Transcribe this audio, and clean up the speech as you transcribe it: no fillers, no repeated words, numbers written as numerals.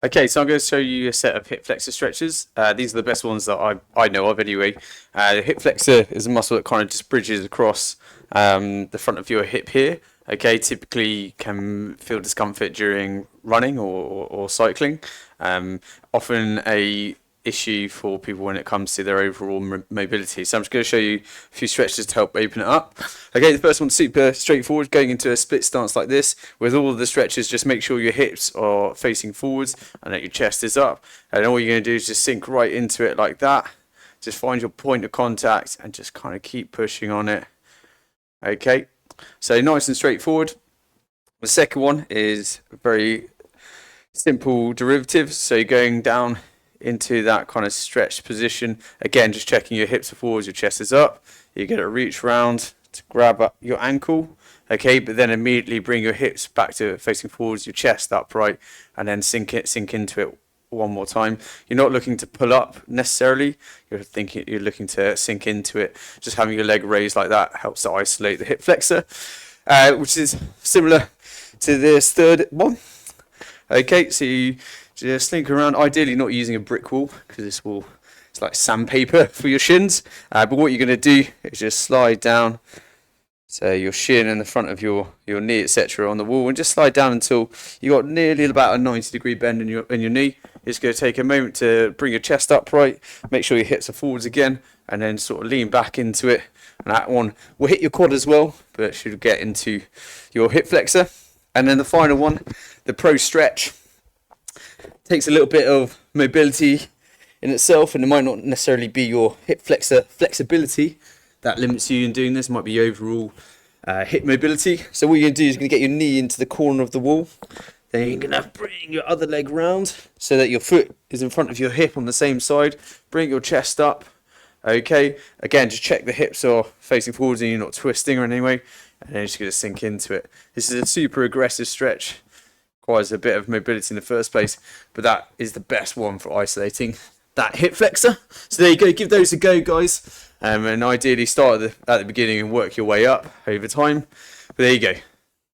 Okay, so I'm going to show you a set of hip flexor stretches. These are the best ones that I know of anyway. The hip flexor is a muscle that kind of just bridges across the front of your hip here. Okay, typically can feel discomfort during running or cycling. Often a issue for people when it comes to their overall mobility. So I'm just going to show you a few stretches to help open it up. Okay, the first one's super straightforward, going into a split stance like this. With all of the stretches, just make sure your hips are facing forwards and that your chest is up. And all you're going to do is just sink right into it like that. Just find your point of contact and just kind of keep pushing on it. Okay, so nice and straightforward. The second one is very simple derivative. So you're going down into that kind of stretched position. Again, just checking your hips are forwards, your chest is up. You're going to reach round to grab up your ankle. Okay, but then immediately bring your hips back to facing forwards, your chest upright, and then sink into it one more time. You're not looking to pull up necessarily. You're looking to sink into it. Just having your leg raised like that helps to isolate the hip flexor, which is similar to this third one. Okay, so you just slink around, ideally not using a brick wall because it's like sandpaper for your shins. But what you're going to do is just slide down, so your shin and the front of your knee, etc., on the wall, and just slide down until you got nearly about a 90-degree bend in your knee. It's going to take a moment to bring your chest upright, make sure your hips are forwards again, and then sort of lean back into it. And that one will hit your quad as well, but it should get into your hip flexor. And then the final one, the pro stretch, takes a little bit of mobility in itself, and it might not necessarily be your hip flexor flexibility that limits you in doing this. It might be overall hip mobility. So what you're going to do is you're going to get your knee into the corner of the wall. Then you're going to bring your other leg round so that your foot is in front of your hip on the same side. Bring your chest up. Okay, again, just check the hips are facing forwards and you're not twisting or anything. And then you're just going to sink into it. This is a super aggressive stretch. Requires a bit of mobility in the first place, but that is the best one for isolating that hip flexor. So there you go, give those a go, guys, and ideally start at the beginning and work your way up over time. But there you go.